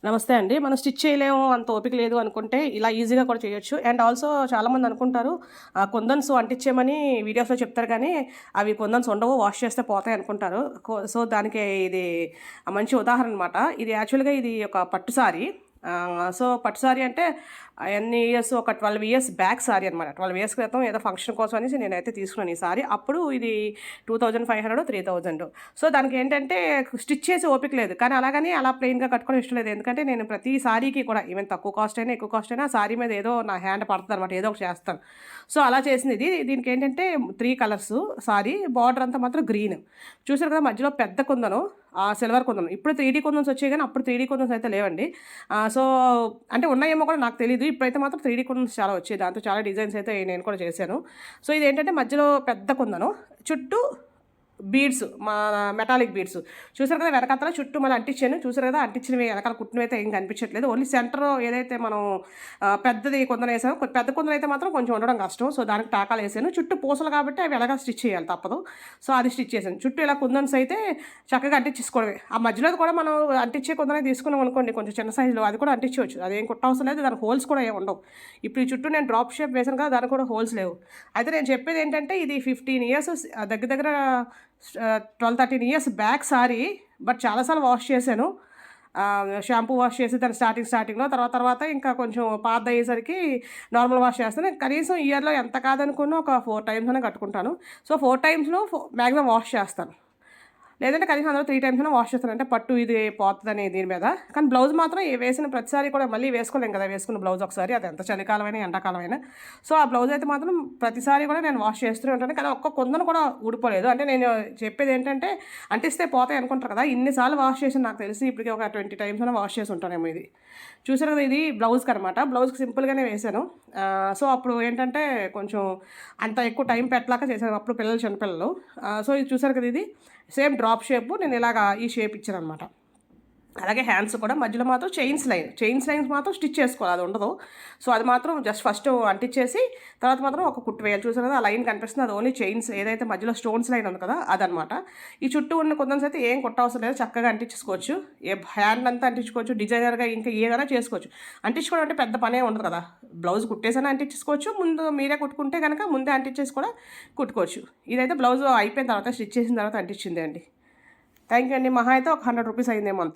నమస్తే అండి. మనం స్టిచ్ చేయలేము, అంత ఓపిక లేదు అనుకుంటే ఇలా ఈజీగా కూడా చేయొచ్చు. అండ్ ఆల్సో చాలామంది అనుకుంటారు కుందన్స్ అంటించేయమని వీడియోస్‌లో చెప్తారు కానీ, అవి కుందన్స్ ఉండవు, వాష్ చేస్తే పోతాయి అనుకుంటారు. సో, దానికి ఇది మంచి ఉదాహరణ అనమాట. ఇది యాక్చువల్‌గా ఇది ఒక పట్టు సారీ. సో, పట్టు సారీ అంటే ఎన్ని ఇయర్స్, ఒక 12 ఇయర్స్ బ్యాక్ సారీ అనమాట. 12 ఇయర్స్ క్రితం ఏదో ఫంక్షన్ కోసం అనేసి నేనైతే తీసుకున్నాను ఈ సారీ. అప్పుడు ఇది 2500, 3000. సో, దానికేంటంటే స్టిచ్ చేసే ఓపిక లేదు. కానీ అలాగని అలా ప్లెయిన్‌గా కట్టుకోవడం ఇష్టం లేదు. ఎందుకంటే నేను ప్రతి సారీకి కూడా ఈవెన్ తక్కువ కాస్ట్ అయినా, ఎక్కువ కాస్ట్ అయినా ఆ సారీ మీద ఏదో నా హ్యాండ్ పడతదనమాట. ఏదో ఒకటి చేస్తాను. సో, అలా చేసింది ఇది. దీనికేంటంటే 3 కలర్స్ సారీ. బార్డర్ అంతా మాత్రం గ్రీన్. చూసారు కదా మధ్యలో పెద్ద కుందను, సిల్వర్ కుందను. ఇప్పుడు 3డీ కుందన్స్ వచ్చాయి గానీ అప్పుడు 3డీ కుందన్స్ అయితే లేవండి. సో, అంటే ఉన్నాయేమో కూడా నాకు తెలీదు. ఇప్పుడైతే మాత్రం 3డీ కుందన్స్ చాలా వచ్చాయి. దాంతో చాలా డిజైన్స్ అయితే నేను కూడా చేశాను. సో, ఇదేంటంటే మధ్యలో పెద్ద కుందను, చుట్టూ బీడ్స్, మెటాలిక్ బీడ్స్. చూసారు కదా వెనకాతల చుట్టూ మళ్ళీ అంటించాను. చూసారు కదా అంటించినవి వెనకాల కుట్టినవైతే ఏం కనిపించట్లేదు. ఓన్లీ సెంటర్ ఏదైతే మనం పెద్దది కుందనేసామో, పెద్ద కుందనైతే మాత్రం కొంచెం ఉండడం కష్టం. సో, దానికి టాకాలేసాను. చుట్టూ పూసలు కాబట్టి అవి ఎలాగా స్టిచ్ చేయాలి తప్పదు. సో, అది స్టిచ్ చేశాను. చుట్టూ ఇలా కుందన్స్ అయితే చక్కగా అంటించేసుకోవడమే. ఆ మధ్యలో కూడా మనం అంటించే కుందనే తీసుకున్నాం అనుకోండి కొంచెం చిన్న సైజులో, అది కూడా అంటించవచ్చు. అదేం కుట్టవసరం లేదు. దానికి హోల్స్ కూడా ఏమి ఉండవు. ఇప్పుడు ఈ చుట్టూ నేను డ్రాప్ షేప్ వేసాను కదా, దానికి కూడా హోల్స్ లేవు. అయితే నేను చెప్పేది ఏంటంటే ఇది 15 ఇయర్స్ దగ్గర దగ్గర 12, 13 ఇయర్స్ బ్యాక్ సారీ. బట్ చాలా సార్లు వాష్ చేశాను. షాంపూ వాష్ చేసి దాన్ని స్టార్టింగ్‌లో తర్వాత ఇంకా కొంచెం పాతదయ్యేసరికి నార్మల్ వాష్ చేస్తాను. కనీసం ఇయర్‌లో ఎంత కాదనుకున్నా ఒక 4 టైమ్స్ అయినా కట్టుకుంటాను. సో, 4 టైమ్స్‌లో మాక్సిమం వాష్ చేస్తాను. లేదంటే కనీసం అందులో 3 టైమ్స్ అయినా వాష్ చేస్తాను. అంటే పట్టు ఇది పోతదని దీని మీద. కానీ బ్లౌజ్ మాత్రం వేసిన ప్రతిసారి కూడా మళ్ళీ వేసుకోలేం కదా! వేసుకున్న బ్లౌజ్ ఒకసారి అది ఎంత చలికాలమైనా, ఎండాకాలమైనా. సో, ఆ బ్లౌజ్ అయితే మాత్రం ప్రతిసారి కూడా నేను వాష్ చేస్తూనే ఉంటాను. కానీ ఒక్క కుందను కూడా ఊడిపోలేదు. అంటే నేను చెప్పేదేంటంటే అంటిస్తే పోతాయి అనుకుంటారు కదా! ఇన్ని సార్లు వాష్ చేశాను నాకు తెలిసి ఇప్పటికి ఒక 20 టైమ్స్ అయినా వాష్ చేసి ఉంటానేమో ఇది. చూసారు కదా ఇది బ్లౌజ్‌కనమాట. బ్లౌజ్‌కి సింపుల్‌గానే వేశాను. సో, అప్పుడు ఏంటంటే కొంచెం అంత ఎక్కువ టైం పెట్టలేక చేశాను. అప్పుడు పిల్లలు చిన్న పిల్లలు. సో, ఇది చూసారు కదా ఇది సేమ్ డ్రాప్ షేపు నేను ఇలాగా ఈ షేప్ ఇచ్చాననమాట. అలాగే హ్యాండ్స్ కూడా మధ్యలో మాత్రం చైన్స్ లైన్స్ మాత్రం స్టిచ్ చేసుకోవాలి, అది ఉండదు. సో, అది మాత్రం జస్ట్ ఫస్ట్ అంటించేసి తర్వాత మాత్రం ఒక కుట్టు వేయాలి. చూసారు కదా ఆ లైన్ కనిపిస్తుంది, అది ఓన్లీ చైన్స్ ఏదైతే మధ్యలో స్టోన్స్ లైన్ ఉంది కదా అదనమాట. ఈ చుట్టూ ఉన్న కుందన్స్ అయితే ఏం కుట్టవసరం లేదు, చక్కగా అంటించేసుకోవచ్చు. హ్యాండ్ అంతా అంటించుకోవచ్చు, డిజైనర్గా ఇంకా ఏదైనా చేసుకోవచ్చు. అంటించుకోవడం అంటే పెద్ద పనే ఉండదు కదా. బ్లౌజ్ కుట్టేసైనా అంటించేసుకోవచ్చు, ముందు మీరే కుట్టుకుంటే కనుక ముందే అంటించేసి కూడా కుట్టుకోవచ్చు. ఇదైతే బ్లౌజ్ అయిపోయిన తర్వాత స్టిచ్ చేసిన తర్వాత అంటించిందే అండి. థ్యాంక్ యూ అండి. మహా అయితే ఒక 100 రూపీస్ అయిందేమో అంతే.